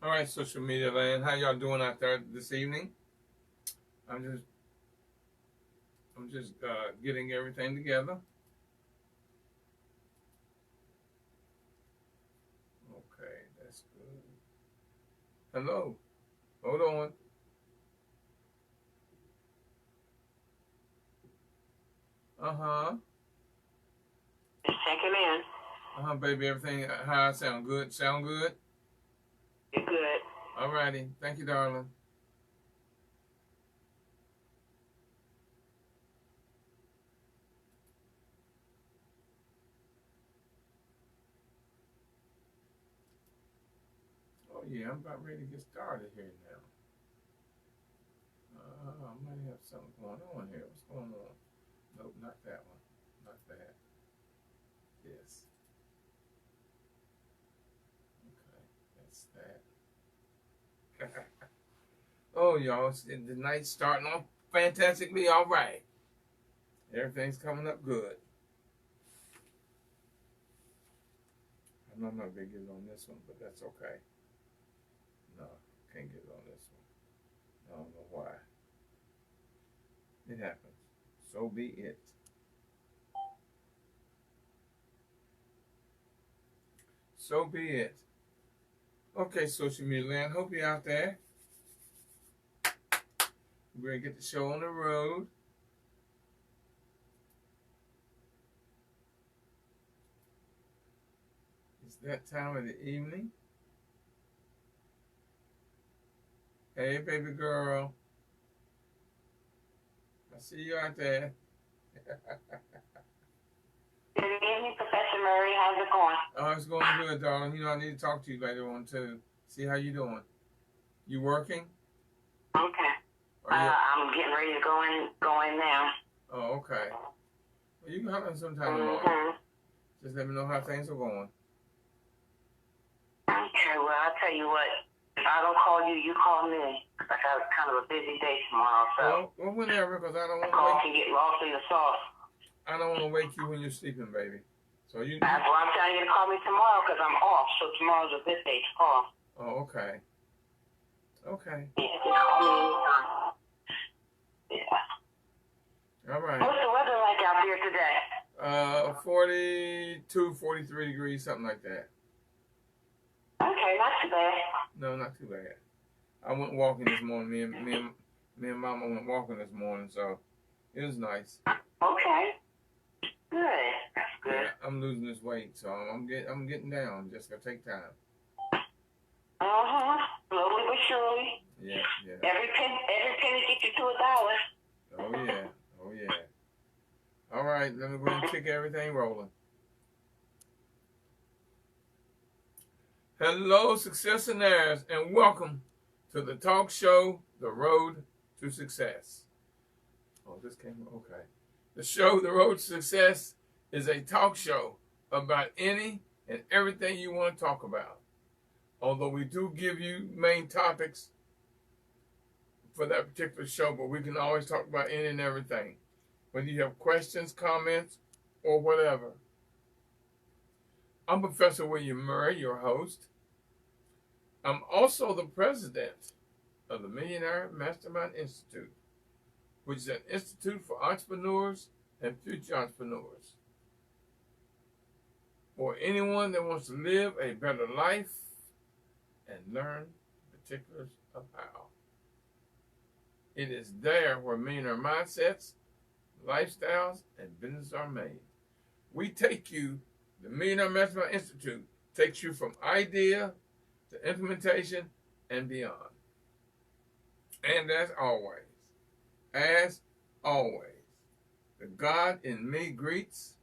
All right, social media land, how y'all doing out there this evening? I'm just, I'm just getting everything together. Okay, that's good. Hello, hold on. Uh huh. Check him in. Baby, everything. How I sound? Good. Sound good? You're good. All righty. Thank you, darling. Oh yeah, I'm about ready to get started here now. I might have something going on here. What's going on? Nope, not that one. Not that. Yes. Okay, that's that. Oh, y'all, the night's starting off fantastically all right. Everything's coming up good. I know I'm not big on this one, but that's okay. No, can't get it on this one. I don't know why. It happens. So be it. So be it. Okay, social media land. Hope you're out there. We're going to get the show on the road. It's that time of the evening. Hey, baby girl. I see you out there. Good evening, Professor Murray. How's it going? Oh, it's going good, darling. You know, I need to talk to you later on, too. See how you doing. You working? Okay. I'm getting ready to go in now. Oh, okay. Well, you can come in sometime tomorrow. Just let me know how things are going. Okay, well, I'll tell you what. If I don't call you, you call me. I got kind of a busy day tomorrow, so. Well, whenever, because I don't want to call can get lost in the sauce. I don't want to wake you when you're sleeping, baby. So you. That's why I'm telling you to call me tomorrow, because I'm off. So tomorrow's a good day to call. Oh, okay. Okay. Yeah, call me anytime. Yeah. All right. What's the weather like out there today? 42, 43 degrees, something like that. Okay, not too bad. No, not too bad. I went walking this morning. Me and Mama went walking this morning, so it was nice. Okay. Good. That's good. Yeah, I'm losing this weight, so I'm getting down. Just gonna take time. Slowly but surely. Yeah, yeah. Every penny gets you to $1. Oh yeah, oh yeah. All right, let me go ahead and kick everything rolling. Hello, successionaires, and welcome to the talk show, The Road to Success. Oh, this came, okay. The show, The Road to Success, is a talk show about any and everything you want to talk about. Although we do give you main topics for that particular show, but we can always talk about any and everything. Whether you have questions, comments, or whatever. I'm Professor William Murray, your host. I'm also the president of the Millionaire Mastermind Institute, which is an institute for entrepreneurs and future entrepreneurs, or anyone that wants to live a better life and learn the particulars of how. It is there where millionaire mindsets, lifestyles, and business are made. We take you, the Millionaire Mastermind Institute takes you from idea to implementation and beyond. And as always, the God in me greets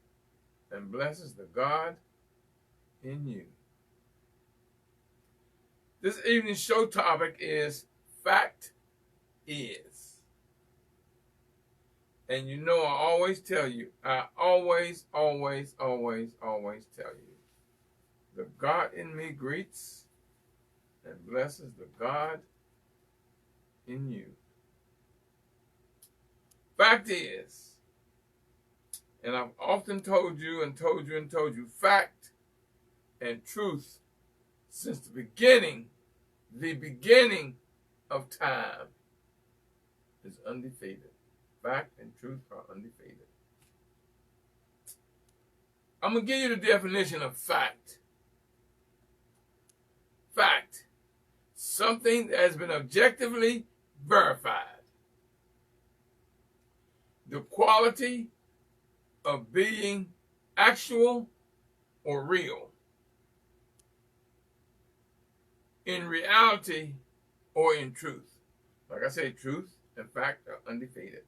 and blesses the God in you. This evening's show topic is Fact Is. And you know I always tell you, tell you, the God in me greets and blesses the God in you. Fact is, and I've often told you, fact and truth since the beginning the beginning of time is undefeated. Fact and truth are undefeated. I'm going to give you the definition of fact. Fact. Something that has been objectively verified. The quality of being actual or real. In reality or in truth. Like I say, truth and fact are undefeated.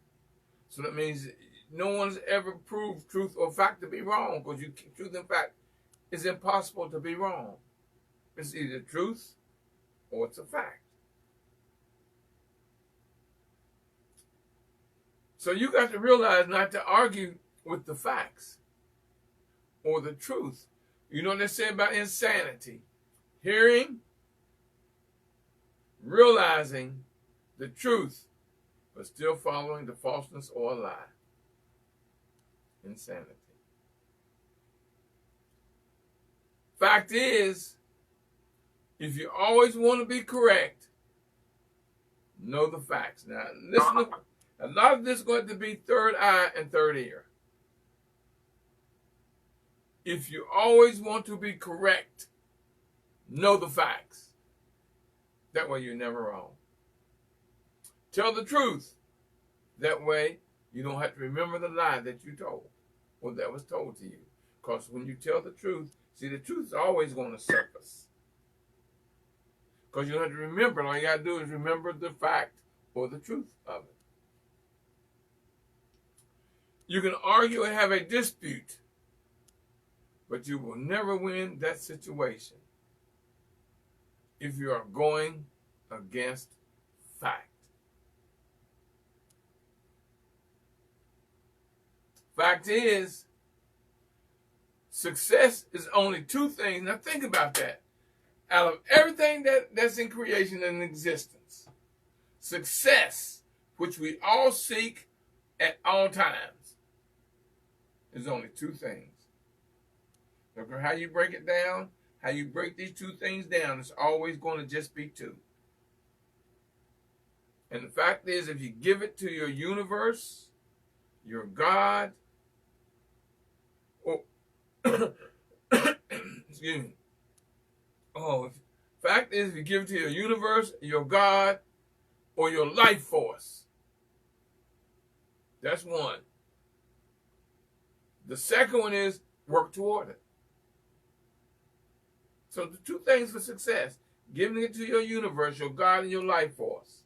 So that means no one's ever proved truth or fact to be wrong, because truth and fact is impossible to be wrong. It's either truth or it's a fact. So you got to realize not to argue with the facts or the truth. You know what they say about insanity? Hearing, realizing the truth, but still following the falseness or a lie. Insanity. Fact is, if you always want to be correct, know the facts. Now, listen, a lot of this is going to be third eye and third ear. If you always want to be correct, know the facts. That way you're never wrong. Tell the truth. That way you don't have to remember the lie that you told or that was told to you. Because when you tell the truth, see, the truth is always going to surface. Because you don't have to remember. All you got to do is remember the fact or the truth of it. You can argue and have a dispute, but you will never win that situation if you are going against fact. Fact is, success is only two things. Now think about that. Out of everything that's in creation and existence, success, which we all seek at all times, is only two things. Look at how you break it down. How you break these two things down, it's always going to just be two. And the fact is, if you give it to your universe, your God, or excuse me. Fact is, if you give it to your universe, your God, or your life force, that's one. The second one is work toward it. So the two things for success, giving it to your universe, your God, and your life force.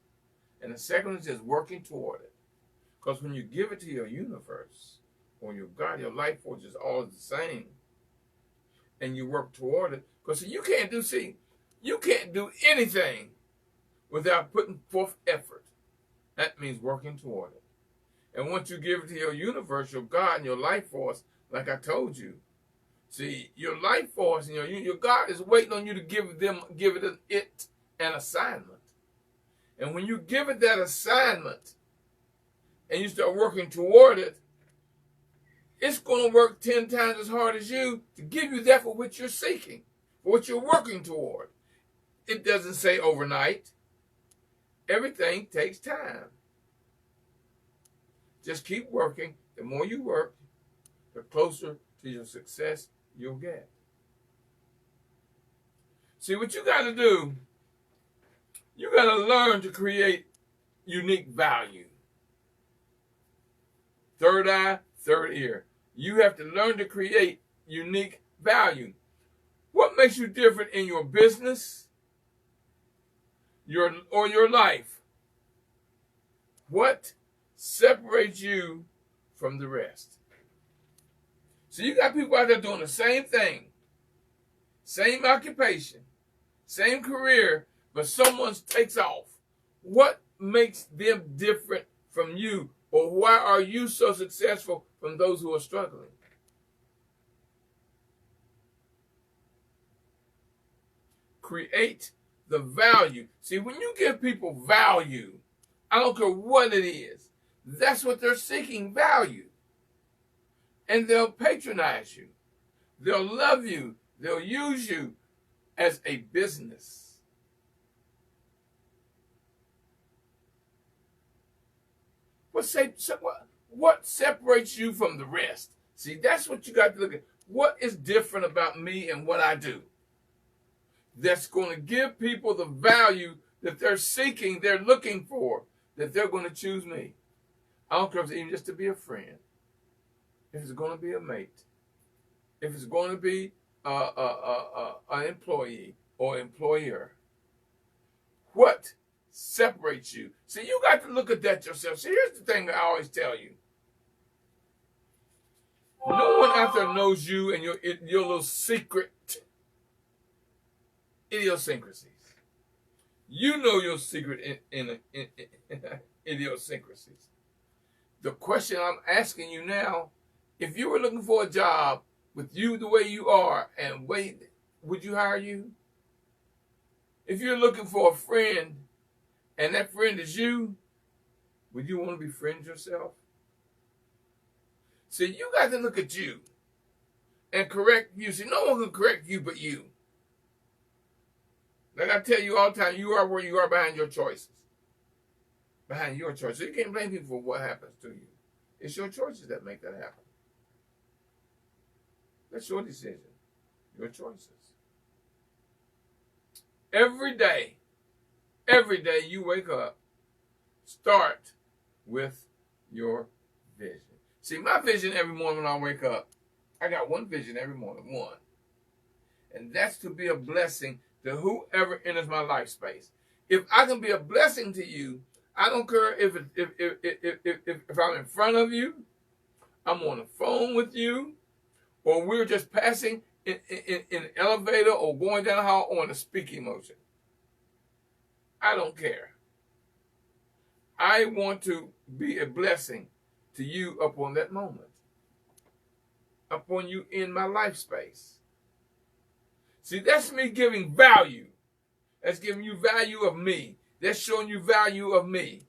And the second one is just working toward it. Because when you give it to your universe, or your God, your life force is all the same, and you work toward it, because you can't do anything without putting forth effort. That means working toward it. And once you give it to your universe, your God, and your life force, like I told you, see, your life force and your God is waiting on you to give it an assignment. And when you give it that assignment and you start working toward it, it's going to work 10 times as hard as you to give you that for which you're seeking, for what you're working toward. It doesn't say overnight. Everything takes time. Just keep working. The more you work, the closer to your success you'll get. See, what you got to do, you got to learn to create unique value. Third eye, third ear. You have to learn to create unique value. What makes you different in your business, your life? What separates you from the rest? So you got people out there doing the same thing, same occupation, same career, but someone takes off. What makes them different from you? Or why are you so successful from those who are struggling? Create the value. See, when you give people value, I don't care what it is, that's what they're seeking, value. And they'll patronize you. They'll love you. They'll use you as a business. What separates you from the rest? See, that's what you got to look at. What is different about me and what I do that's going to give people the value that they're seeking, they're looking for, that they're going to choose me? I don't care if it's even just to be a friend, if it's going to be a mate, if it's going to be an employee or employer. What separates you? See, you got to look at that yourself. See, here's the thing I always tell you. No one out there knows you and your little secret idiosyncrasies. You know your secret idiosyncrasies. The question I'm asking you now, if you were looking for a job with you the way you are, and would you hire you? If you're looking for a friend and that friend is you, would you want to be friends yourself? See, you got to look at you and correct you. See, no one can correct you but you. Like I tell you all the time, you are where you are behind your choices. Behind your choices. So you can't blame people for what happens to you. It's your choices that make that happen. That's your decision. Your choices. Every day you wake up, start with your vision. See, my vision every morning when I wake up, I got one vision every morning, one. And that's to be a blessing to whoever enters my life space. If I can be a blessing to you, I don't care if I'm in front of you, I'm on the phone with you, or we're just passing in an elevator or going down the hall on a speaking motion. I don't care. I want to be a blessing to you upon that moment, upon you in my life space. See, that's me giving value. That's giving you value of me. That's showing you value of me.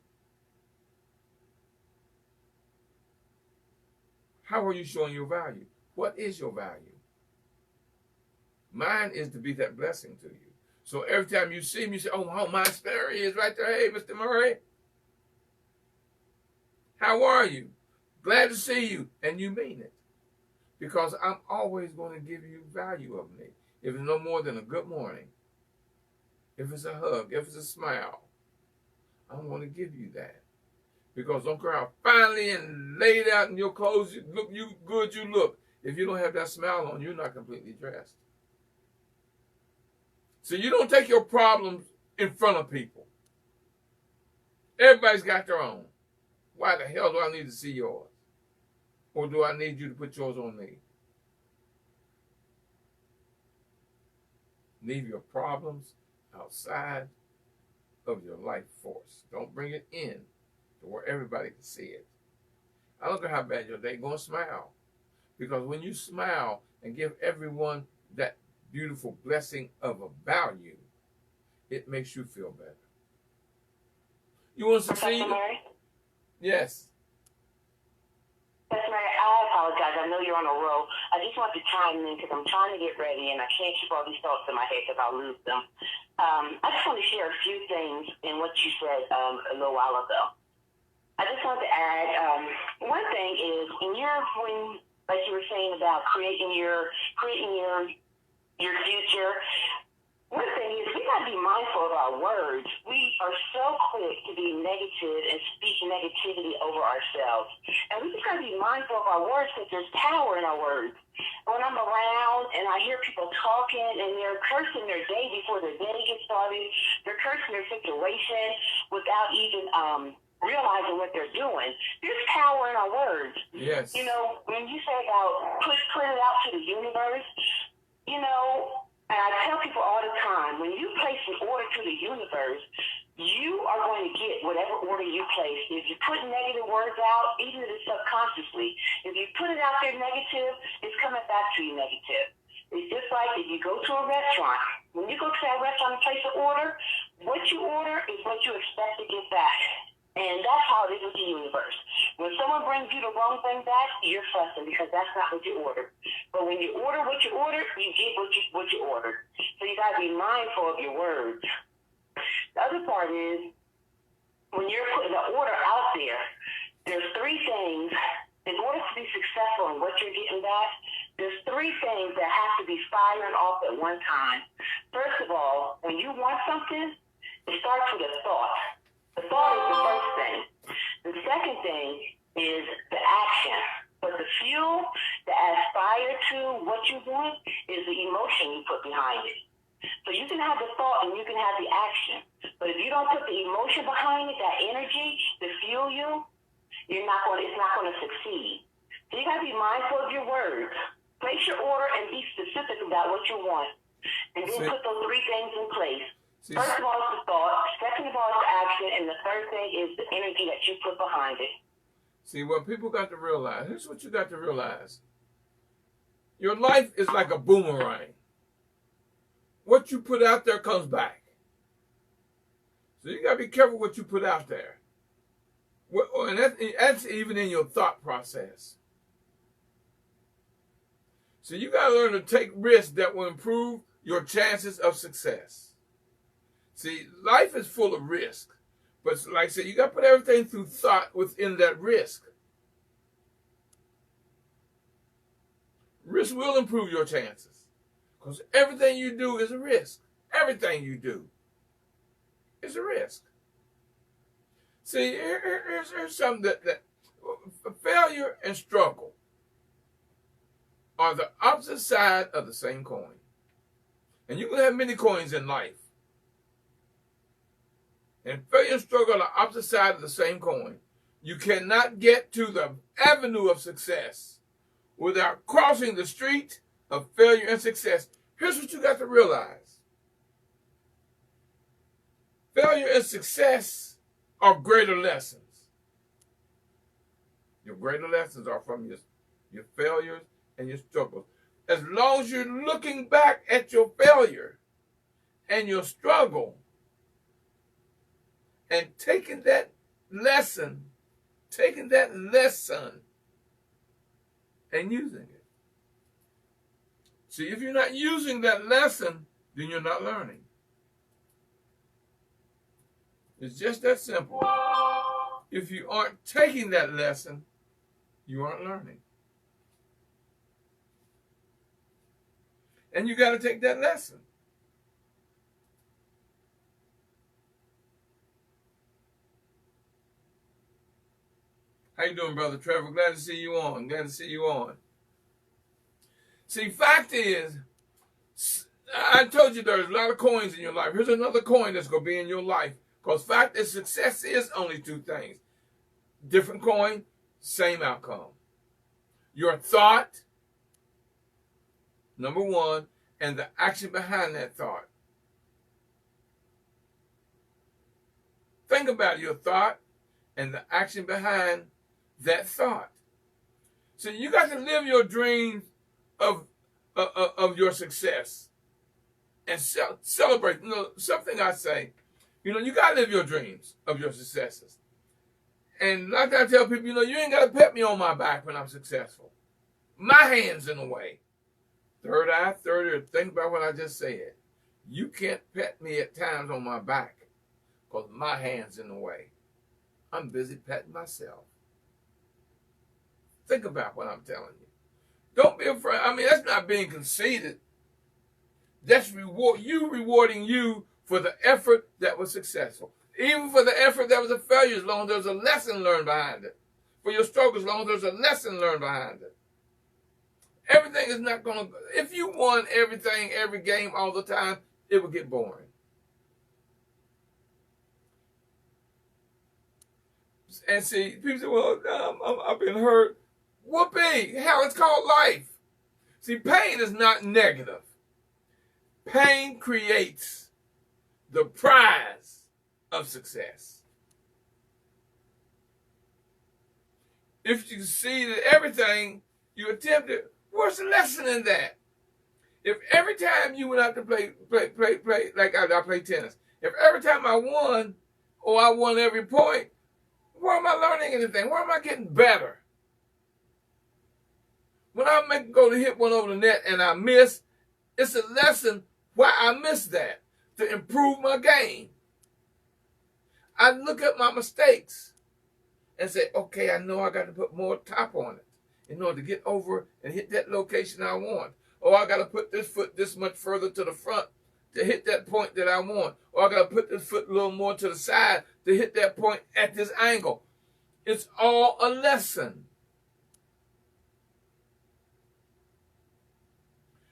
How are you showing your value? What is your value? Mine is to be that blessing to you. So every time you see me, you say, oh, mine's there he is right there. Hey, Mr. Murray. How are you? Glad to see you. And you mean it. Because I'm always going to give you value of me. If it's no more than a good morning, if it's a hug, if it's a smile, I'm going to give you that. Because don't care how finely and laid out in your clothes you look. If you don't have that smile on, you're not completely dressed. So you don't take your problems in front of people. Everybody's got their own. Why the hell do I need to see yours? Or do I need you to put yours on me? Leave your problems outside of your life force. Don't bring it in to where everybody can see it. I don't care how bad your day, go and smile. Because when you smile and give everyone that beautiful blessing of a value, it makes you feel better. You want to succeed? Yes. Yes, Mary, I apologize. I know you're on a roll. I just want to chime in because I'm trying to get ready and I can't keep all these thoughts in my head because I'll lose them. I just want to share a few things in what you said a little while ago. I just want to add, one thing is when like you were saying about creating your future. One thing is we got to be mindful of our words. We are so quick to be negative and speak negativity over ourselves. And we just got to be mindful of our words because there's power in our words. When I'm around and I hear people talking and they're cursing their day before their day gets started, they're cursing their situation without even realizing what they're doing. There's power in our words. Yes. You know, when you say about put it out to the universe, you know, and I tell people all the time, when you place an order to the universe, you are going to get whatever order you place. If you put negative words out, even if it's subconsciously, if you put it out there negative, it's coming back to you negative. It's just like if you go to a restaurant. When you go to that restaurant and place an order, what you order is what you expect to get back. And that's how it is with the universe. When someone brings you the wrong thing back, you're fussing because that's not what you ordered. But when you order what you ordered, you get what you ordered. So you got to be mindful of your words. The other part is when you're putting the order out there, there's three things, in order to be successful in what you're getting back, there's three things that have to be firing off at one time. First of all, when you want something, it starts with a thought. The thought is the first thing. The second thing is the action. But the fuel that adds fire to what you want is the emotion you put behind it. So you can have the thought and you can have the action. But if you don't put the emotion behind it, that energy to fuel you, it's not going to succeed. So you got to be mindful of your words. Place your order and be specific about what you want. And then put those three things in place. First of all is the thought. Second of all is the action. And the third thing is the energy that you put behind it. See, what people got to realize, here's what you got to realize. Your life is like a boomerang. What you put out there comes back. So you got to be careful what you put out there. And that's even in your thought process. So you got to learn to take risks that will improve your chances of success. See, life is full of risk. But like I said, you got to put everything through thought within that risk. Risk will improve your chances. Because everything you do is a risk. Everything you do is a risk. See, here's something that failure and struggle are the opposite side of the same coin. And you can have many coins in life. And failure and struggle are the opposite side of the same coin. You cannot get to the avenue of success without crossing the street of failure and success. Here's what you got to realize. Failure and success are greater lessons. Your greater lessons are from your failures and your struggles. As long as you're looking back at your failure and your struggle and taking that lesson and using it. See, if you're not using that lesson, then you're not learning. It's just that simple. If you aren't taking that lesson, you aren't learning. And you got to take that lesson. How you doing, Brother Trevor? Glad to see you on. Glad to see you on. See, fact is, I told you there's a lot of coins in your life. Here's another coin that's going to be in your life. Because fact is, success is only two things. Different coin, same outcome. Your thought, number one, and the action behind that thought. Think about your thought and the action behind that thought. So you got to live your dreams of your success and celebrate. You know, something I say, you got to live your dreams of your successes. And like I tell people, you ain't got to pat me on my back when I'm successful. My hand's in the way. Third eye, third ear, think about what I just said. You can't pat me at times on my back because my hand's in the way. I'm busy patting myself. Think about what I'm telling you. Don't be afraid. I mean, that's not being conceited. That's rewarding you for the effort that was successful. Even for the effort that was a failure, as long as there's a lesson learned behind it. For your struggle, as long as there's a lesson learned behind it. Everything is not going to... If you won everything, every game, all the time, it would get boring. And see, people say, well, I've been hurt. Whoopee! Hell, it's called life. See, pain is not negative. Pain creates the prize of success. If you see that everything you attempted, what's the lesson in that? If every time you went out to play like I play tennis, if every time I won, or I won every point, where am I learning anything? Where am I getting better? When I go to hit one over the net and I miss, it's a lesson why I missed that, to improve my game. I look at my mistakes and say, okay, I know I got to put more top on it in order to get over and hit that location I want. Or I got to put this foot this much further to the front to hit that point that I want. Or I got to put this foot a little more to the side to hit that point at this angle. It's all a lesson.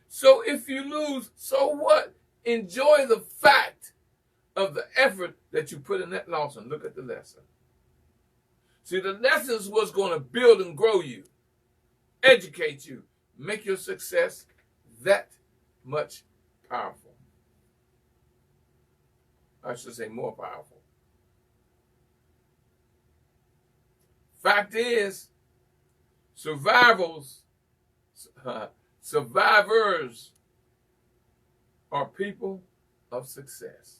So if you lose, so what? Enjoy the fact of the effort that you put in that loss and look at the lesson. See, the lesson is what's going to build and grow you, educate you, make your success that much powerful. I should say more powerful. Fact is, survivors are people of success.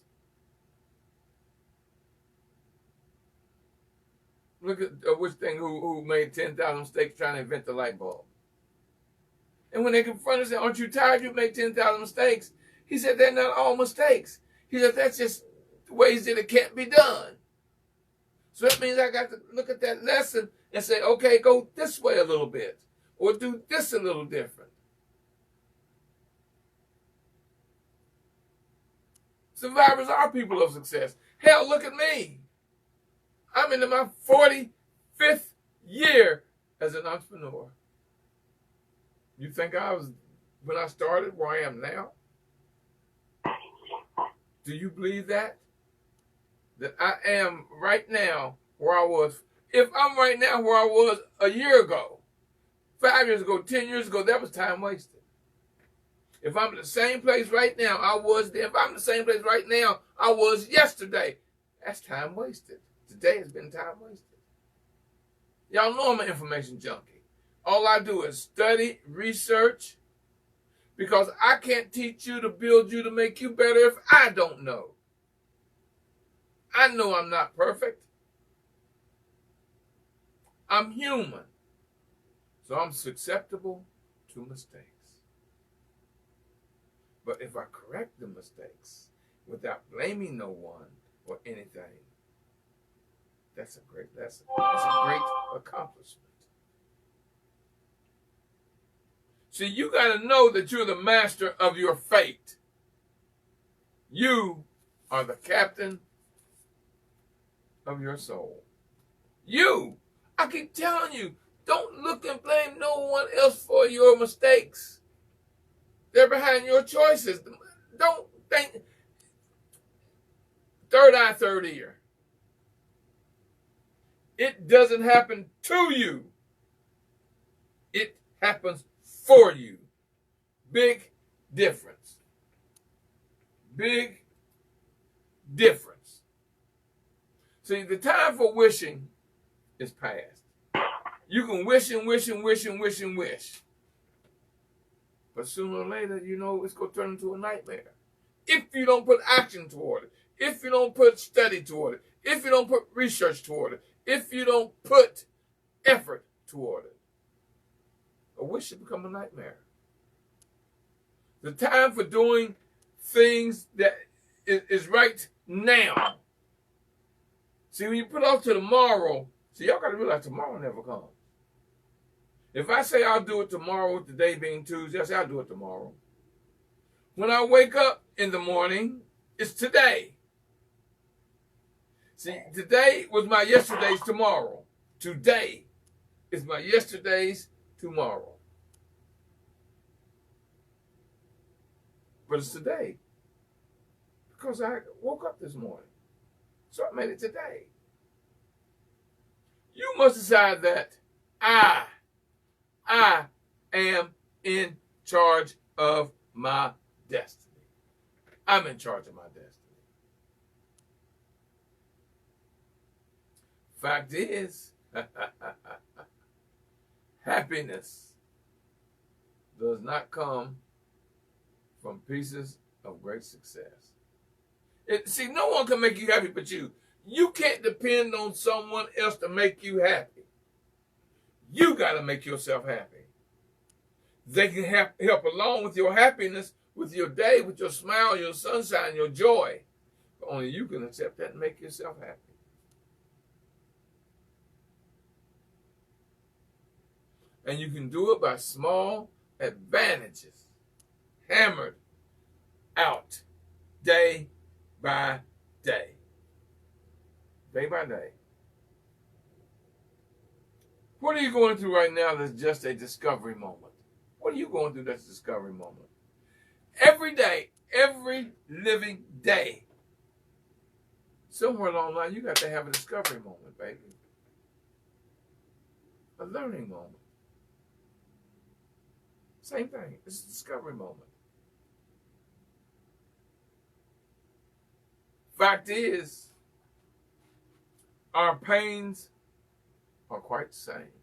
Look at which thing who made 10,000 mistakes trying to invent the light bulb. And when they confronted him, said, aren't you tired you made 10,000 mistakes? He said, they're not all mistakes. He said, that's just ways that it can't be done. So that means I got to look at that lesson and say, okay, go this way a little bit. Or do this a little different. Survivors are people of success. Hell, look at me. I'm into my 45th year as an entrepreneur. You think I was, when I started, where I am now? Do you believe that? That I am right now where I was. If I'm right now where I was a year ago, 5 years ago, 10 years ago, that was time wasted. If I'm in the same place right now, I was there. If I'm in the same place right now, I was yesterday, that's time wasted. Today has been time wasted. Y'all know I'm an information junkie. All I do is study, research, because I can't teach you to build you to make you better if I don't know. I know I'm not perfect. I'm human. So I'm susceptible to mistakes. But if I correct the mistakes without blaming no one or anything, that's a great lesson. That's a great accomplishment. See, you got to know that you're the master of your fate. You are the captain of your soul. You, I keep telling you, don't look and blame no one else for your mistakes. They're behind your choices. Don't think third eye, third ear. It doesn't happen to you. It happens for you. Big difference. Big difference. See, the time for wishing is past. You can wish and wish and wish and wish and wish. But sooner or later, you know, it's going to turn into a nightmare. If you don't put action toward it, if you don't put study toward it, if you don't put research toward it, if you don't put effort toward it, a wish should become a nightmare. The time for doing things that is right now. See, when you put off to tomorrow, see, y'all got to realize tomorrow never comes. If I say I'll do it tomorrow, with the day being Tuesday, I say I'll do it tomorrow. When I wake up in the morning, it's today. See, today was my yesterday's tomorrow. Today is my yesterday's tomorrow. But it's today because I woke up this morning. So I made it today. You must decide that I am in charge of my destiny. I'm in charge of my destiny. Fact is, happiness does not come from pieces of great success. See, no one can make you happy but you. You can't depend on someone else to make you happy. You got to make yourself happy. They can help along with your happiness, with your day, with your smile, your sunshine, your joy. But only you can accept that and make yourself happy. And you can do it by small advantages, hammered out day by day. Day by day. What are you going through right now that's just a discovery moment? What are you going through that's a discovery moment? Every day, every living day, somewhere along the line, you got to have a discovery moment, baby. A learning moment. Same thing. It's a discovery moment. Fact is, our pains are quite the same.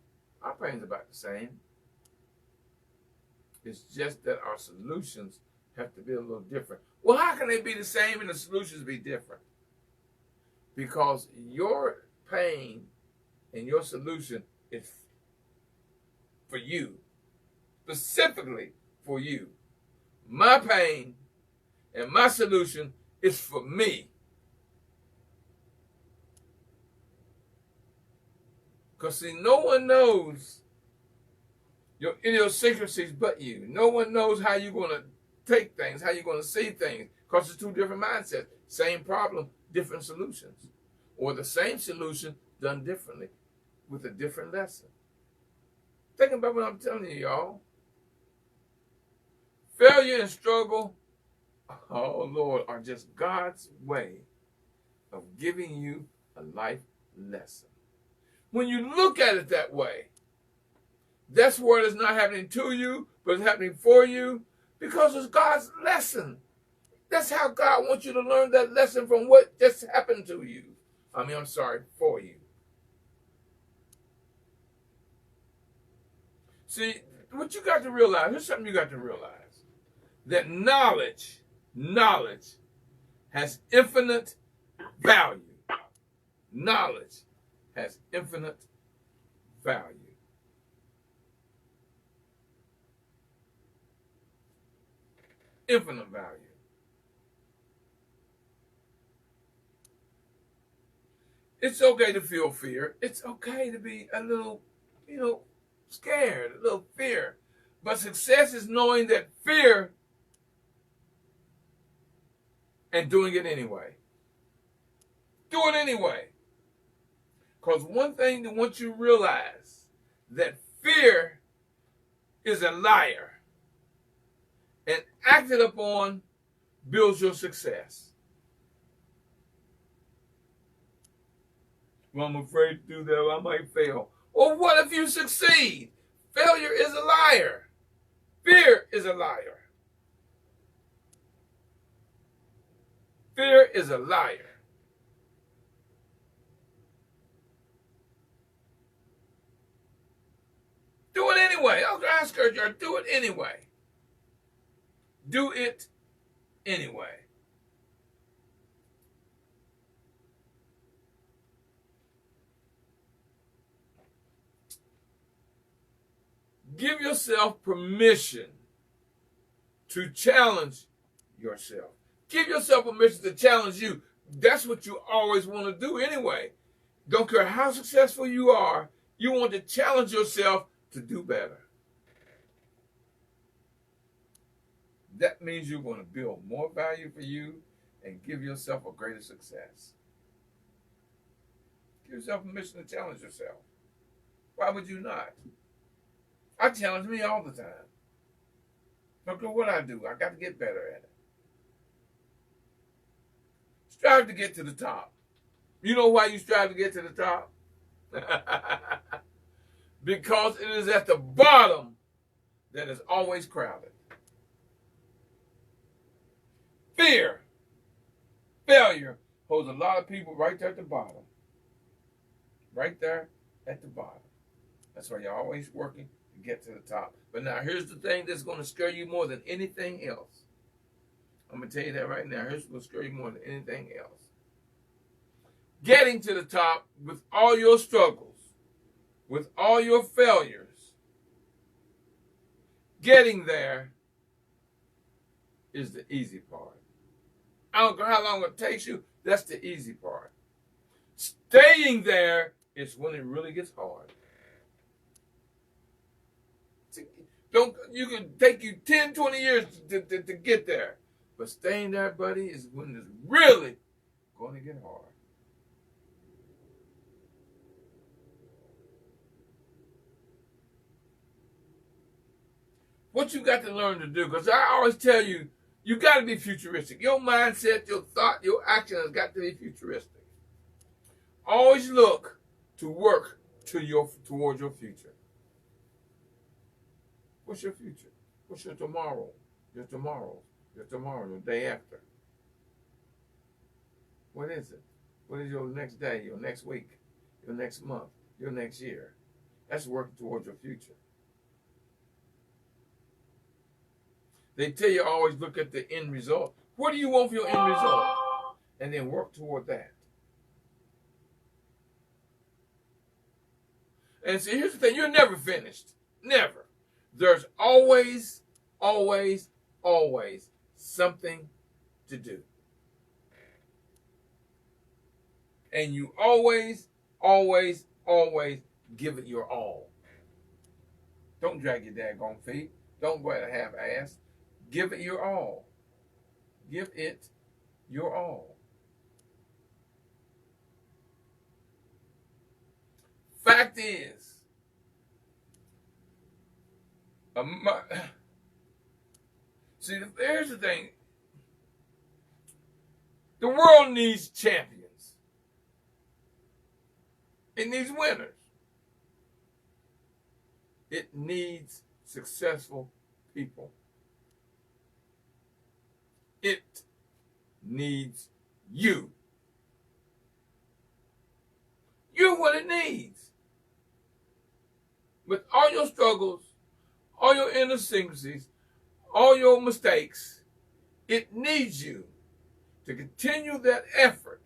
Our pains are about the same. It's just that our solutions have to be a little different. Well, how can they be the same and the solutions be different? Because your pain and your solution is for you. Specifically for you. My pain and my solution is for me. Because see, no one knows your idiosyncrasies but you. No one knows how you're going to take things, how you're going to see things. Because it's two different mindsets. Same problem, different solutions. Or the same solution done differently with a different lesson. Think about what I'm telling you, y'all. Failure and struggle, oh Lord, are just God's way of giving you a life lesson. When you look at it that way, that's where it's not happening to you, but it's happening for you because it's God's lesson. That's how God wants you to learn that lesson from what just happened to you. For you. See, what you got to realize, here's something you got to realize. That knowledge has infinite value. Knowledge has infinite value. Infinite value. It's okay to feel fear. It's okay to be a little, scared, a little fear. But success is knowing that fear and doing it anyway. Do it anyway. Because one thing that once you realize that fear is a liar and acted upon builds your success. Well, I'm afraid to do that. I might fail. Well, what if you succeed? Failure is a liar. Fear is a liar. Fear is a liar. Do it anyway. Oh, I scared you. Do it anyway. Do it anyway. Give yourself permission to challenge yourself. Give yourself permission to challenge you. That's what you always want to do anyway. Don't care how successful you are, you want to challenge yourself to do better. That means you're going to build more value for you and give yourself a greater success. Give yourself permission to challenge yourself. Why would you not? I challenge me all the time. Look at what I do. I got to get better at it. Strive to get to the top. You know why you strive to get to the top? Because it is at the bottom that is always crowded. Fear, failure holds a lot of people right there at the bottom. Right there at the bottom. That's why you're always working to get to the top. But now here's the thing that's going to scare you more than anything else. I'm going to tell you that right now. Here's what's going to scare you more than anything else. Getting to the top with all your struggles, with all your failures, getting there is the easy part. I don't care how long it takes you, that's the easy part. Staying there is when it really gets hard. You can take you 10, 20 years to get there. But staying there, buddy, is when it's really going to get hard. What you got to learn to do, because I always tell you, you got to be futuristic. Your mindset, your thought, your action has got to be futuristic. Always look to work towards your future. What's your future? What's your tomorrow? Your tomorrow, your day after. What is it? What is your next day, your next week, your next month, your next year? That's working towards your future. They tell you always look at the end result. What do you want for your end result? And then work toward that. And see, here's the thing. You're never finished. Never. There's always, always, always something to do. And you always, always, always give it your all. Don't drag your daggone feet. Don't go at a half-ass. Give it your all. Give it your all. Fact is, see, here's the thing. The world needs champions. It needs winners. It needs successful people. It needs you. You're what it needs. With all your struggles, all your idiosyncrasies, all your mistakes, it needs you to continue that effort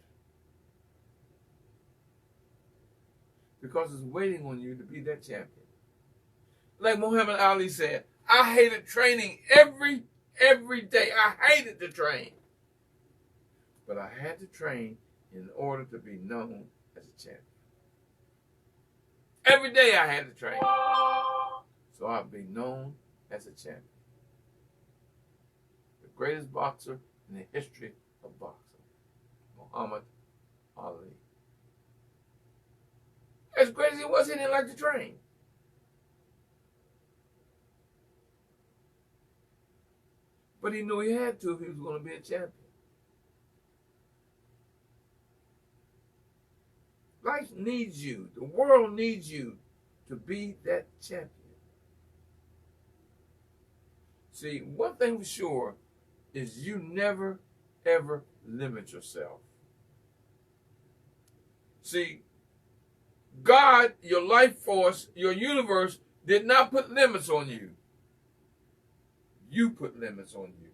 because it's waiting on you to be that champion. Like Muhammad Ali said, I hated training every day. I hated to train. But I had to train in order to be known as a champion. Every day I had to train. So I'd be known as a champion. The greatest boxer in the history of boxing, Muhammad Ali. As great as he was, he didn't like to train. But he knew he had to if he was going to be a champion. Life needs you. The world needs you to be that champion. See, one thing for sure is you never, ever limit yourself. See, God, your life force, your universe did not put limits on you. You put limits on you.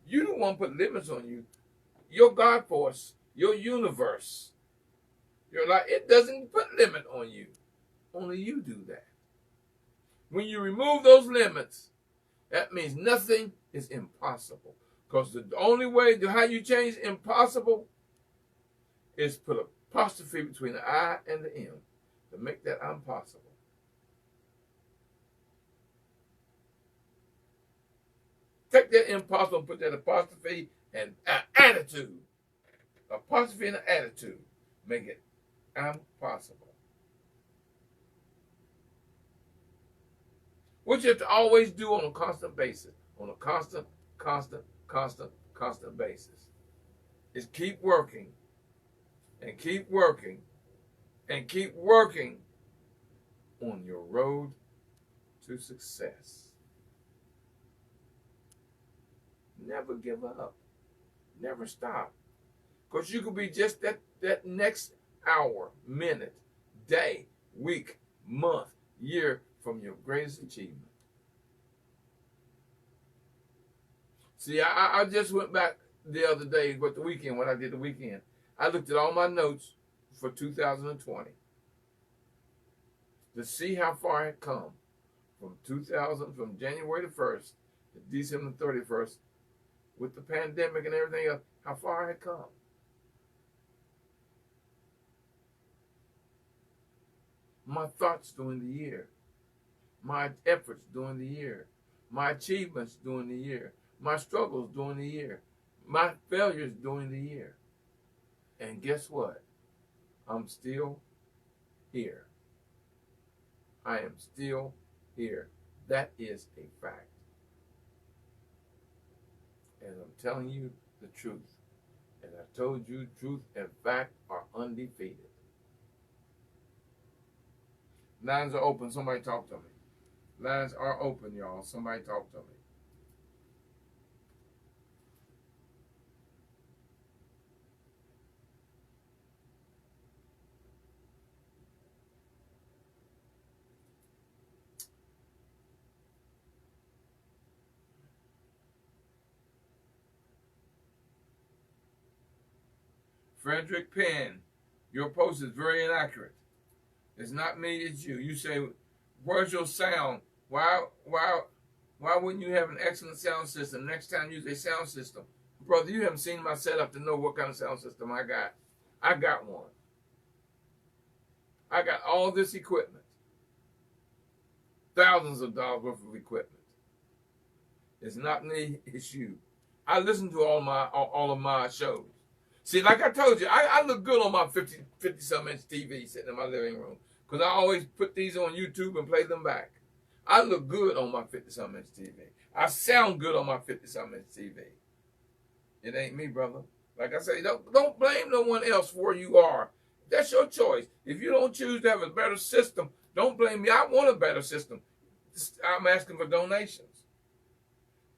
You don't want to put limits on you. Your God force, your universe, your life, it doesn't put limit on you. Only you do that. When you remove those limits, that means nothing is impossible. Because the only way to how you change impossible is put an apostrophe between the I and the M to make that impossible. Take that impossible and put that apostrophe and attitude. Apostrophe and an attitude. Make it impossible. What you have to always do on a constant basis, on a constant basis, is keep working and keep working and keep working on your road to success. Never give up. Never stop. Because you could be just that next hour, minute, day, week, month, year from your greatest achievement. See, I just went back the other day, but the weekend, when I did the weekend, I looked at all my notes for 2020 to see how far I had come from January the 1st to December the 31st with the pandemic and everything else, how far I had come. My thoughts during the year, my efforts during the year, my achievements during the year, my struggles during the year, my failures during the year. And guess what? I'm still here. I am still here. That is a fact. And I'm telling you the truth. And I told you truth and fact are undefeated. Lines are open. Somebody talk to me. Lines are open, y'all. Somebody talk to me. Frederick Penn, your post is very inaccurate. It's not me, it's you. You say, where's your sound? Why wouldn't you have an excellent sound system? Next time use a sound system. Brother, you haven't seen my setup to know what kind of sound system I got. I got one. I got all this equipment. Thousands of dollars worth of equipment. It's not me, it's you. I listen to all of my shows. See, like I told you, I look good on my 50-some inch TV sitting in my living room because I always put these on YouTube and play them back. I look good on my 50-some inch TV. I sound good on my 50-some inch TV. It ain't me, brother. Like I say, don't blame no one else for where you are. That's your choice. If you don't choose to have a better system, don't blame me. I want a better system. I'm asking for donations.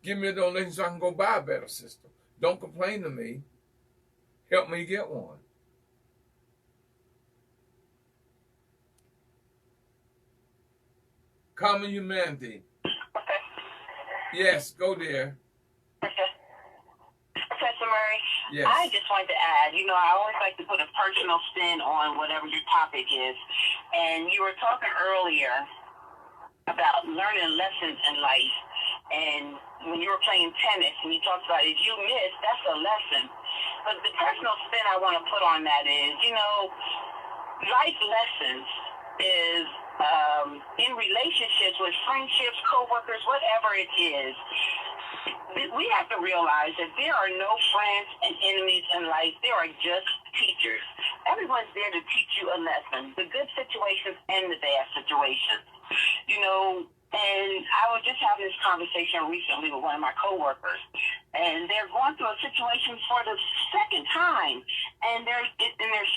Give me a donation so I can go buy a better system. Don't complain to me. Help me get one. Common humanity. Okay. Yes, go there. Okay. Professor Murray, Yes. I just wanted to add, I always like to put a personal spin on whatever your topic is. And you were talking earlier about learning lessons in life. And when you were playing tennis and you talked about if you miss, that's a lesson. But the personal spin I want to put on that is, life lessons is in relationships with friendships, coworkers, whatever it is. We have to realize that there are no friends and enemies in life. There are just teachers. Everyone's there to teach you a lesson, the good situations and the bad situations. And I was just having this conversation recently with one of my coworkers, and they're going through a situation for the second time, and their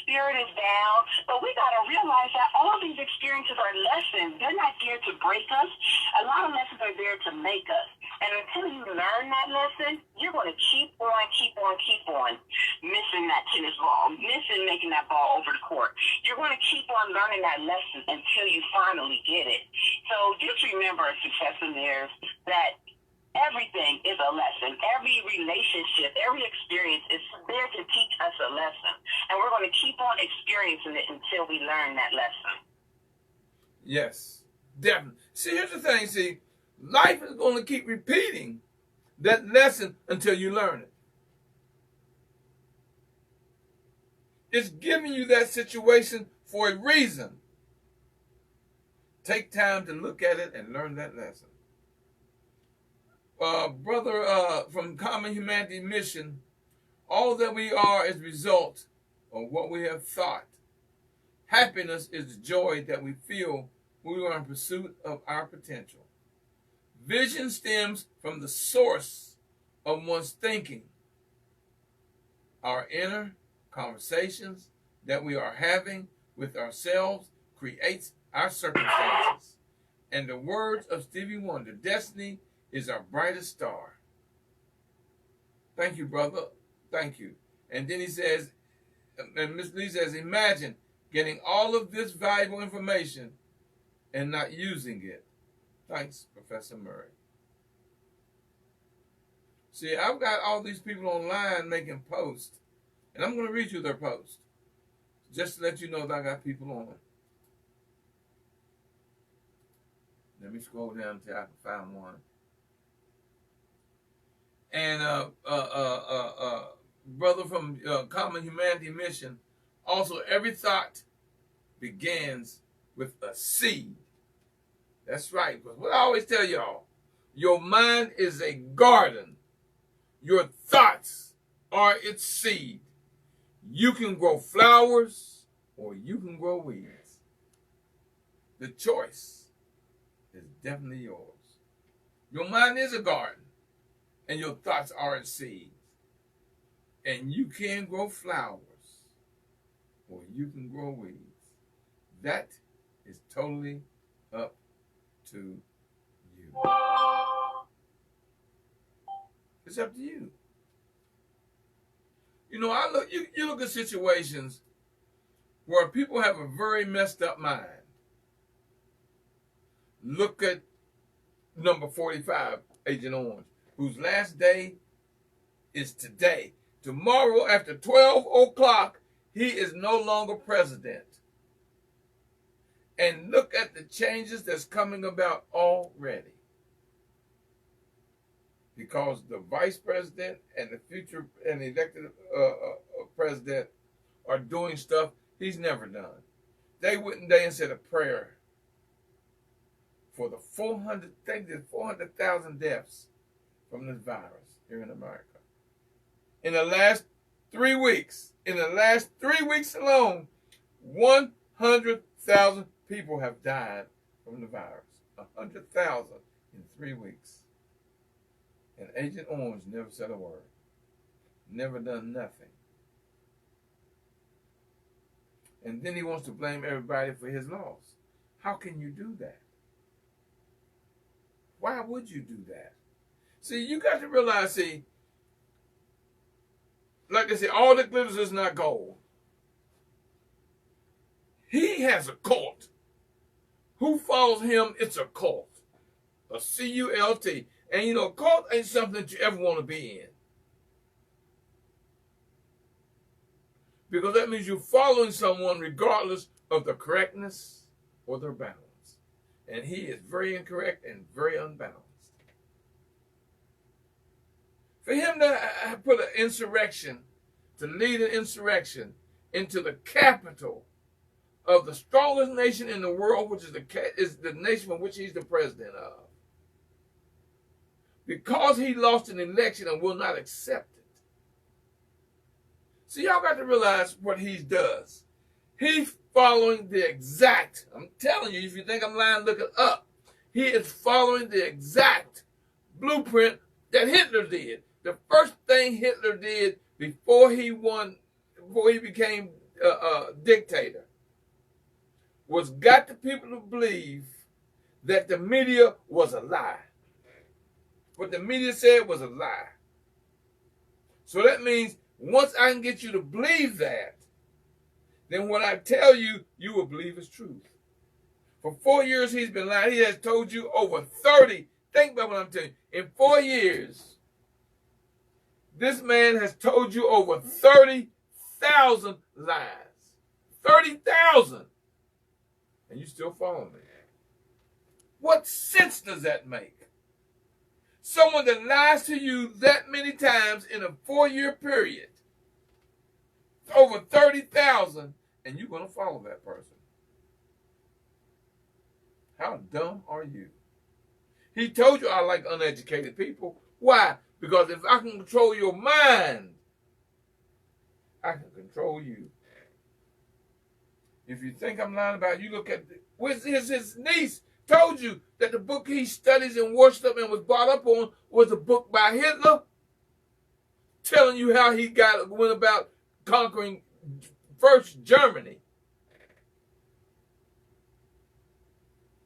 spirit is down. But we got to realize that all of these experiences are lessons. They're not here to break us. A lot of lessons are there to make us. And until you learn that lesson, you're going to keep on missing that tennis ball, missing making that ball over the court. You're going to keep on learning that lesson until you finally get it. So just remember, successionaires, that everything is a lesson. Every relationship, every experience is there to teach us a lesson. And we're going to keep on experiencing it until we learn that lesson. Yes, definitely. See, here's the thing. See, life is going to keep repeating that lesson until you learn it. It's giving you that situation for a reason. Take time to look at it and learn that lesson. Brother from Common Humanity Mission, all that we are is a result of what we have thought. Happiness is the joy that we feel when we are in pursuit of our potential. Vision stems from the source of one's thinking. Our inner conversations that we are having with ourselves creates our circumstances. And the words of Stevie Wonder, destiny is our brightest star. Thank you, brother. Thank you. And then he says, and Miss Lee says, imagine getting all of this valuable information and not using it. Thanks, Professor Murray. See, I've got all these people online making posts, and I'm going to read you their posts, just to let you know that I got people on. Let me scroll down until I can find one. And brother from Common Humanity Mission, also every thought begins with a seed That's right. Because what I always tell y'all, your mind is a garden. Your thoughts are its seed. You can grow flowers or you can grow weeds. The choice is definitely yours. Your mind is a garden and your thoughts are its seeds. And you can grow flowers or you can grow weeds. That is totally up to you. It's up to you. You know, you look at situations where people have a very messed up mind. Look at number 45, Agent Orange, whose last day is today. Tomorrow after 12 o'clock, he is no longer president. And look at the changes that's coming about already. Because the vice president and the future and elected president are doing stuff he's never done. They went and said a prayer for the 400,000 deaths from this virus here in America. In the last 3 weeks, alone, 100,000 people have died from the virus. 100,000 in 3 weeks. And Agent Orange never said a word. Never done nothing. And then he wants to blame everybody for his loss. How can you do that? Why would you do that? See, you got to realize, like they say, all that glitters is not gold. He has a cult. Who follows him? It's a cult. A C-U-L-T. And you know, a cult ain't something that you ever want to be in. Because that means you're following someone regardless of their correctness or their balance. And he is very incorrect and very unbalanced. For him to put an insurrection, to lead an insurrection into the capital of the strongest nation in the world, which is the nation of which he's the president of, because he lost an election and will not accept it. See, y'all got to realize what he does. He's following the exact, I'm telling you, if you think I'm lying, look it up. He is following the exact blueprint that Hitler did. The first thing Hitler did before he became a dictator, was got the people to believe that the media was a lie. What the media said was a lie. So that means once I can get you to believe that, then what I tell you, you will believe is truth. For 4 years he's been lying. He has told you over 30. Think about what I'm telling you. In 4 years, this man has told you over 30,000 lies. 30,000. And you still follow me. What sense does that make? Someone that lies to you that many times in a 4-year period, over 30,000, and you're going to follow that person. How dumb are you? He told you I like uneducated people. Why? Because if I can control your mind, I can control you. If you think I'm lying about it, you look at his niece told you that the book he studies and worshipped and was brought up on was a book by Hitler, telling you how he went about conquering first Germany,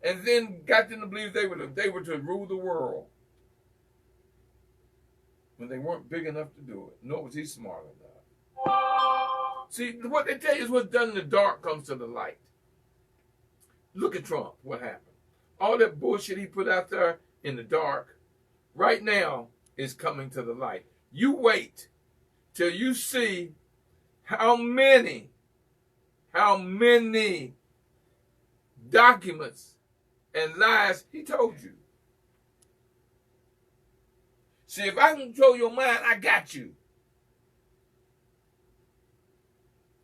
and then got them to believe they were to rule the world when they weren't big enough to do it. Nor was he smart enough. See, what they tell you is what's done in the dark comes to the light. Look at Trump, what happened. All that bullshit he put out there in the dark, right now, is coming to the light. You wait till you see how many documents and lies he told you. See, if I can control your mind, I got you.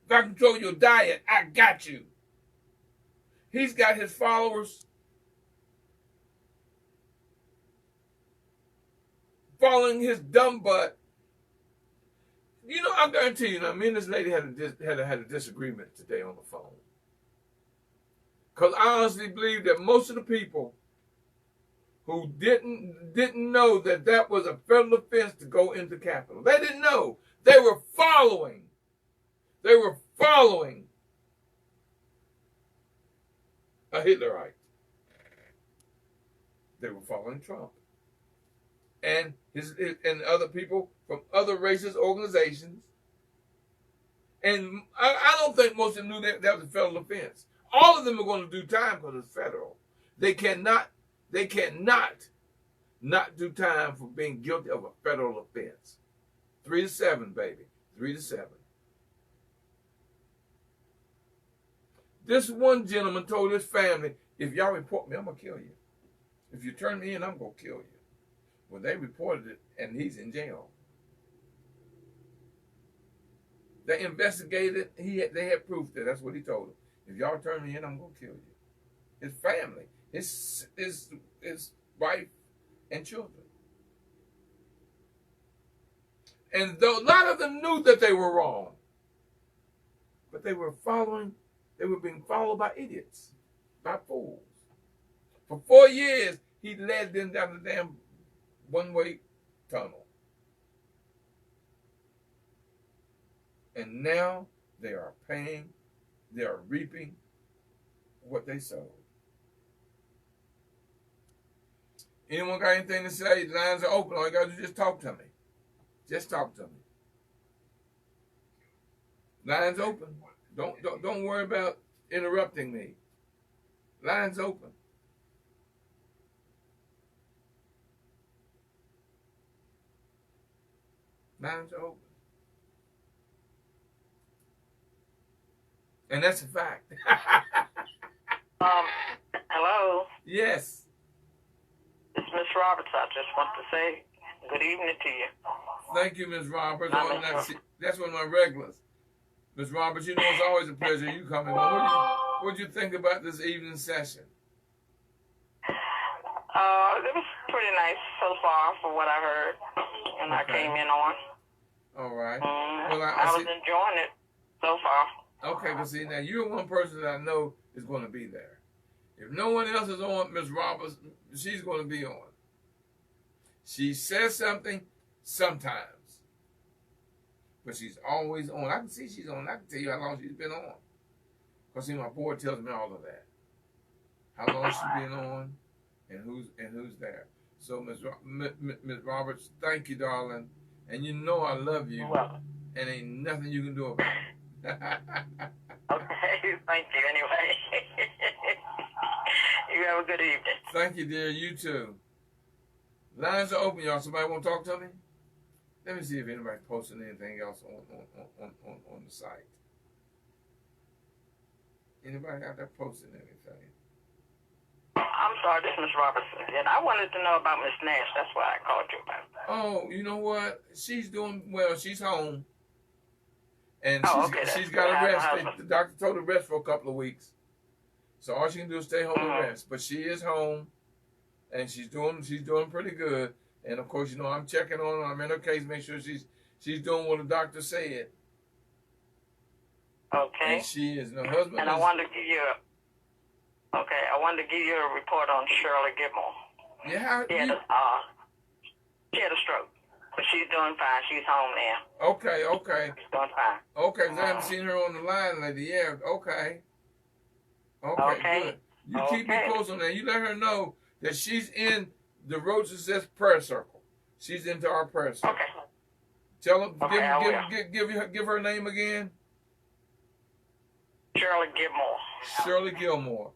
If I control your diet, I got you. He's got his followers following his dumb butt. You know, I guarantee you, now, me and this lady had a disagreement today on the phone. Because I honestly believe that most of the people who didn't know that was a federal offense to go into Capitol. They didn't know. They were following. They were following a Hitlerite. They were following Trump. And and other people from other racist organizations. And I don't think most of them knew that was a federal offense. All of them are going to do time because it's federal. They cannot not do time for being guilty of a federal offense. 3 to 7, baby. 3 to 7. This one gentleman told his family, if y'all report me, I'm going to kill you. If you turn me in, I'm going to kill you. Well, they reported it, and he's in jail. They investigated. They had proof that that's what he told them. If y'all turn me in, I'm going to kill you. His family, his wife and children. And though a lot of them knew that they were wrong, but they were being followed by idiots, by fools. For 4 years, he led them down the damn one-way tunnel. And now they are reaping what they sowed. Anyone got anything to say? The lines are open. All you got to do is just talk to me. Just talk to me. Lines open. Don't worry about interrupting me. Lines open. Lines are open. And that's a fact. Hello. Yes. It's Miss Roberts. I just want to say good evening to you. Thank you, Ms. Roberts. That's one of my regulars. Ms. Roberts, you know it's always a pleasure you coming on. What did you think about this evening session? It was pretty nice so far for what I heard, and I came in on. All right. Well, I was enjoying it so far. Okay, but see, now you're one person that I know is going to be there. If no one else is on, Ms. Roberts, she's going to be on. She says something sometimes, but she's always on. I can see she's on. I can tell you how long she's been on. Because, see, my board tells me all of that. How long she's been on and who's there. So, Ms. Roberts, thank you, darling. And you know I love you. And ain't nothing you can do about it. Okay, thank you anyway. You have a good evening. Thank you, dear. You too. Lines are open, y'all. Somebody want to talk to me? Let me see if anybody's posting anything else on the site. Anybody out there posting anything? I'm sorry, this is Miss Robertson. And I wanted to know about Miss Nash. That's why I called you about that. Oh, you know what? She's doing well. She's home. And she's got to rest. The doctor told her to rest for a couple of weeks. So all she can do is stay home and rest. But she is home, and she's doing pretty good. And of course, you know, I'm checking on her. I'm in her case, make sure she's doing what the doctor said. Okay. And she is. And her husband. And I wanted to give you a report on Shirley Gilmore. Yeah. She had a stroke. But she's doing fine. She's home now. Okay. She's doing fine. Okay, because I haven't seen her on the line lately. Yeah, okay. Okay, good. You keep me close on that. You let her know that she's in the Road to Success prayer circle. She's into our prayer circle. Okay. Tell her, give her name again. Shirley Gilmore. Shirley Gilmore.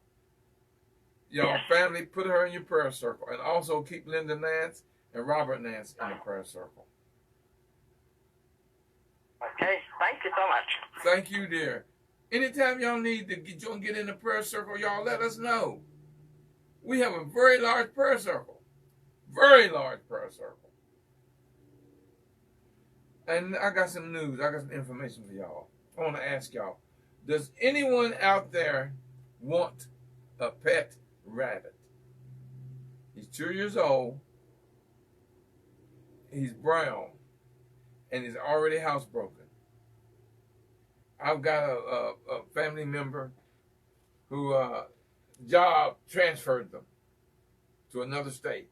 Your family, put her in your prayer circle. And also keep Linda Nance and Robert Nance in the prayer circle. Okay, thank you so much. Thank you, dear. Anytime y'all need to get in the prayer circle, y'all let us know. We have a very large prayer circle. Very large prayer circle. And I got some news. I got some information for y'all. I want to ask y'all, does anyone out there want a pet rabbit? He's 2 years old. he's brown, and he's already housebroken. I've got a family member who job transferred them to another state,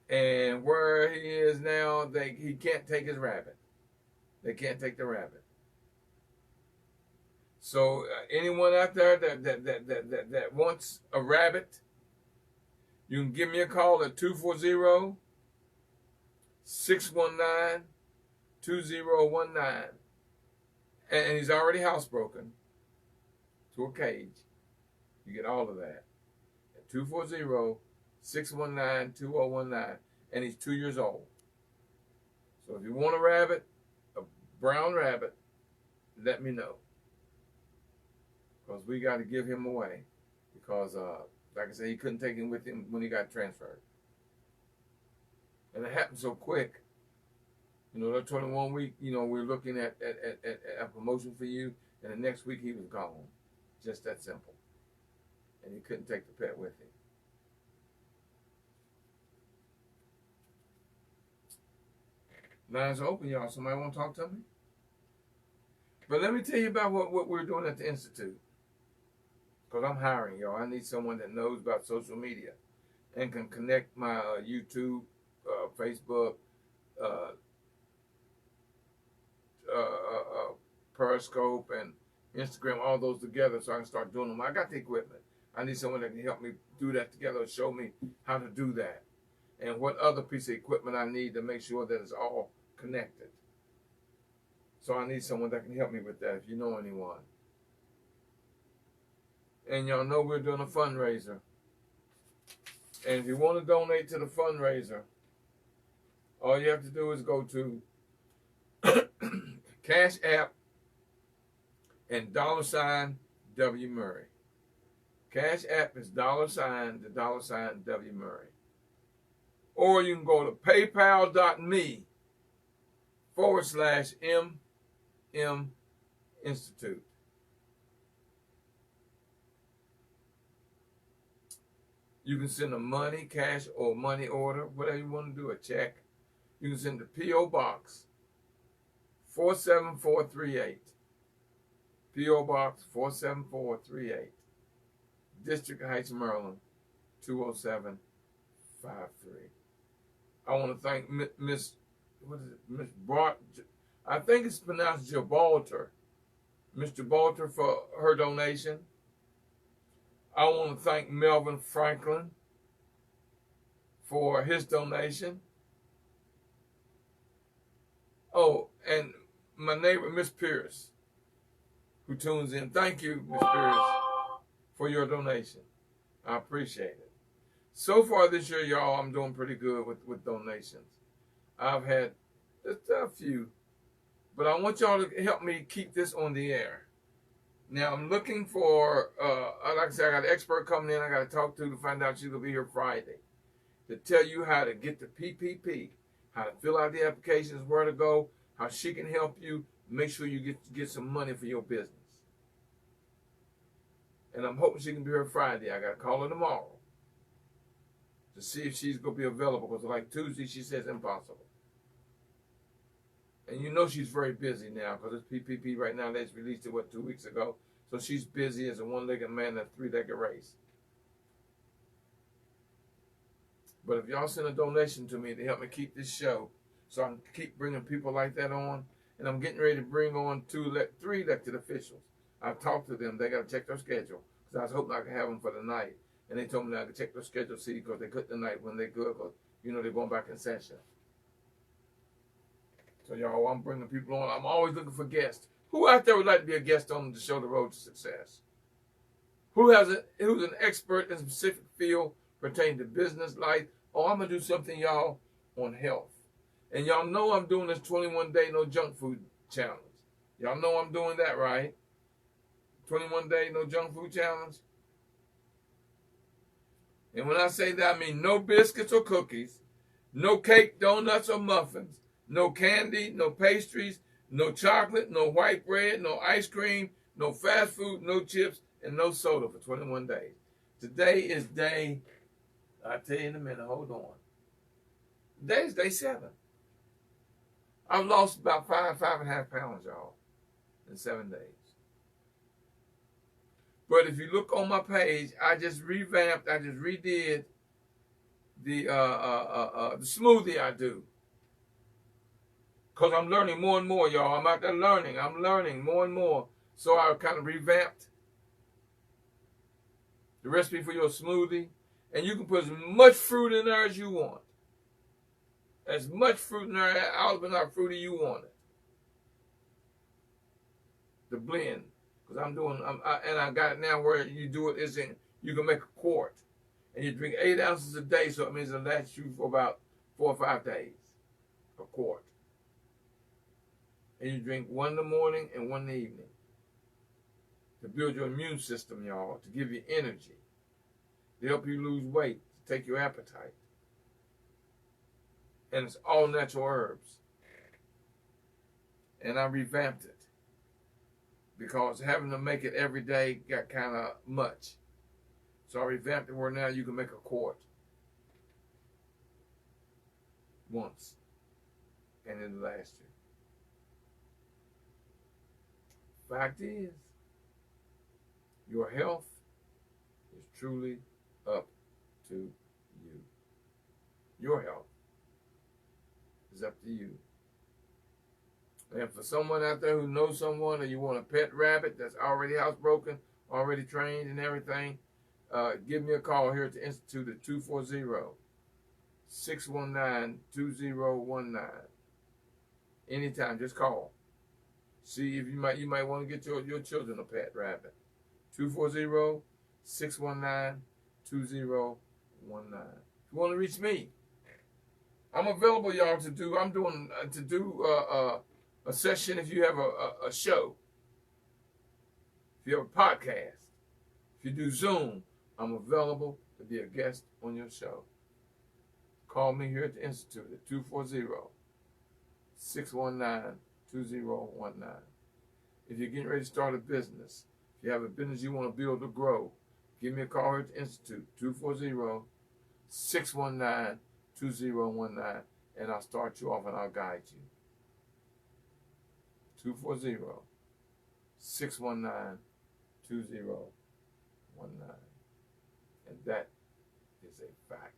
and where he is now, he can't take his rabbit. They can't take the rabbit. So anyone out there that wants a rabbit, you can give me a call at 240-619-2019. And he's already housebroken to a cage. You get all of that at 240-619-2019. And he's 2 years old. So if you want a rabbit, a brown rabbit, let me know. Because we got to give him away. Because, like I said, he couldn't take him with him when he got transferred. And it happened so quick. You know, that 21 week, you know, we're looking at a promotion for you. And the next week he was gone. Just that simple. And he couldn't take the pet with him. Lines are open, y'all. Somebody want to talk to me? But let me tell you about what we're doing at the Institute. Because I'm hiring, y'all. I need someone that knows about social media and can connect my YouTube, Facebook, Periscope, and Instagram, all those together so I can start doing them. I got the equipment. I need someone that can help me do that together and show me how to do that and what other piece of equipment I need to make sure that it's all connected. So I need someone that can help me with that if you know anyone. And y'all know we're doing a fundraiser. And if you want to donate to the fundraiser, all you have to do is go to Cash App and $W Murray. Cash App is $, W Murray. Or you can go to paypal.me/MM Institute. You can send a money, cash, or money order, whatever you want to do, a check. You can send to P.O. Box 47438. P.O. Box 47438. District Heights, Maryland, 20753. I want to thank Miss Bart, I think it's pronounced Gibraltar, Miss Gibraltar, for her donation. I want to thank Melvin Franklin for his donation. Oh, and my neighbor, Miss Pierce, who tunes in. Thank you, Miss Pierce, for your donation. I appreciate it. So far this year, y'all, I'm doing pretty good with donations. I've had just a few, but I want y'all to help me keep this on the air. Now, I'm looking for, like I said, I got an expert coming in I got to talk to find out she's going to be here Friday to tell you how to get the PPP, how to fill out the applications, where to go, how she can help you make sure you get some money for your business. And I'm hoping she can be here Friday. I got to call her tomorrow to see if she's going to be available, because like Tuesday, she says impossible. And you know she's very busy now because it's PPP right now. They just released it, 2 weeks ago. So she's busy as a one-legged man in a three-legged race. But if y'all send a donation to me to help me keep this show so I can keep bringing people like that on, and I'm getting ready to bring on 3 elected officials. I've talked to them. They got to check their schedule because I was hoping I could have them for the night. And they told me I could check their schedule, see, because they couldn't tonight when they could, because, you know, they're going back in session. So, y'all, I'm bringing people on. I'm always looking for guests. Who out there would like to be a guest on the show, The Road to Success? Who's an expert in a specific field pertaining to business, life? Oh, I'm going to do something, y'all, on health. And y'all know I'm doing this 21-day no junk food challenge. Y'all know I'm doing that, right? 21-day no junk food challenge. And when I say that, I mean no biscuits or cookies, no cake, donuts, or muffins, no candy, no pastries, no chocolate, no white bread, no ice cream, no fast food, no chips, and no soda for 21 days. Today is day, I'll tell you in a minute, hold on. Today's day 7. I've lost about 5.5 pounds, y'all, in 7 days. But if you look on my page, I just revamped, I just redid the smoothie I do. Because I'm learning more and more, y'all. I'm out there learning. I'm learning more and more. So I kind of revamped the recipe for your smoothie. And you can put as much fruit in there as you want. As much fruit in there, olive and not fruity you want it. The blend. Because and I got it now where you do it is in, you can make a quart. And you drink 8 ounces a day, so it means it'll last you for about 4 or 5 days. A quart. And you drink 1 in the morning and 1 in the evening. To build your immune system, y'all. To give you energy. To help you lose weight. To take your appetite. And it's all natural herbs. And I revamped it. Because having to make it every day got kind of much. So I revamped it where now you can make a quart. Once. And it'll last you. Fact is, your health is truly up to you. Your health is up to you. And for someone out there who knows someone, or you want a pet rabbit that's already housebroken, already trained and everything, give me a call here at the Institute at 240-619-2019. Anytime, just call. See if you might want to get your children a pet rabbit. 240-619-2019. If you want to reach me, I'm available, y'all, to do a session if you have a show. If you have a podcast. If you do Zoom, I'm available to be a guest on your show. Call me here at the Institute at 240-619-2019. If you're getting ready to start a business, if you have a business you want to build or grow, give me a call here at the Institute, 240-619-2019, and I'll start you off and I'll guide you. 240-619-2019. And that is a fact.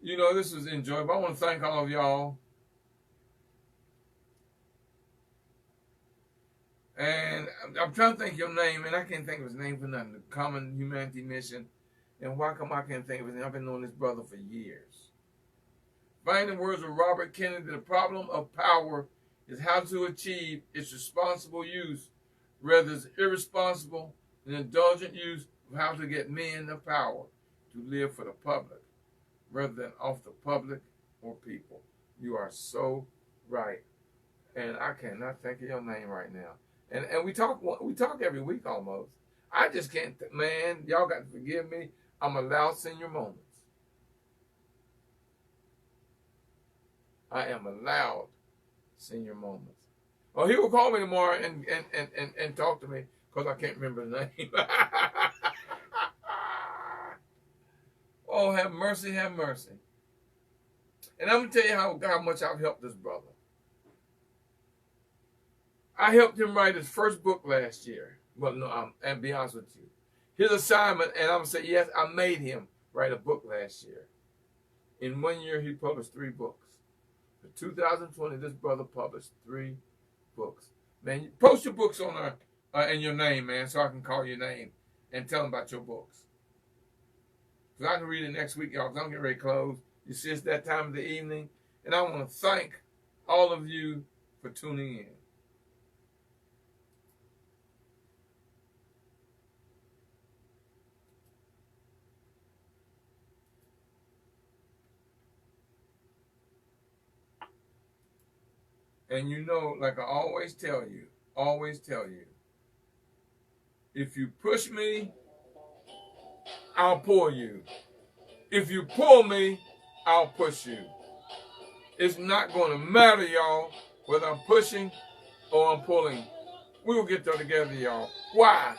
You know, this was enjoyable. I want to thank all of y'all. And I'm trying to think your name, and I can't think of his name for nothing. The Common Humanity Mission. And why come I can't think of his name? I've been knowing this brother for years. Find the words of Robert Kennedy, the problem of power is how to achieve its responsible use, rather than irresponsible and indulgent use of how to get men of power to live for the public, rather than off the public or people. You are so right. And I cannot think of your name right now. And we talk every week almost. I just can't, man, y'all got to forgive me. I'm a loud senior moments. I am allowed senior moments. Oh, he will call me tomorrow and talk to me because I can't remember his name. Oh, have mercy, have mercy. And I'm going to tell you how much I've helped this brother. I helped him write his first book last year. Well, no, and be honest with you. His assignment, and I'm going to say, yes, I made him write a book last year. In 1 year, he published 3 books. In 2020, this brother published 3 books. Man, post your books on there and your name, man, so I can call your name and tell them about your books. Because I can read it next week, y'all, because I'm getting ready to close. You see, it's that time of the evening. And I want to thank all of you for tuning in. And you know, like I always tell you, if you push me, I'll pull you. If you pull me, I'll push you. It's not going to matter, y'all, whether I'm pushing or I'm pulling. We will get there together, y'all. Why?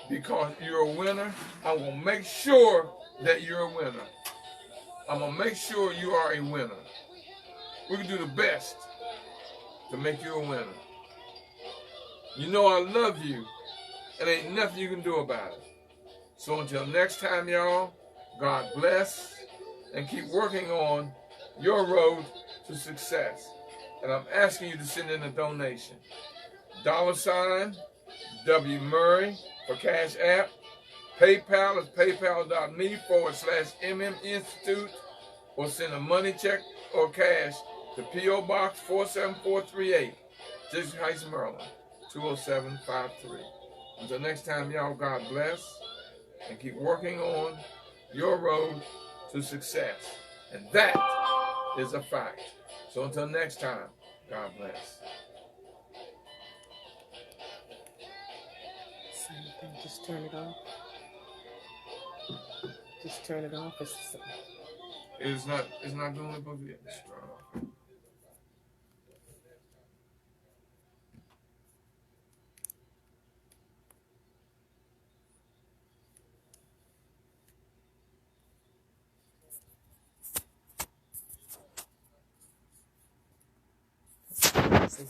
because you're a winner, I will make sure that you're a winner. I'm going to make sure you are a winner. We can do the best to make you a winner. You know I love you, and ain't nothing you can do about it. So until next time, y'all, God bless, and keep working on your road to success. And I'm asking you to send in a donation. $ W Murray for Cash App. PayPal is paypal.me/MM Institute, or send a money check or cash to P.O. Box 47438, Jackson Heights, Maryland, 20753. Until next time, y'all, God bless, and keep working on your road to success. And that is a fact. So until next time, God bless. Same thing, just turn it off. Just turn it off. It's not going to be strong. See.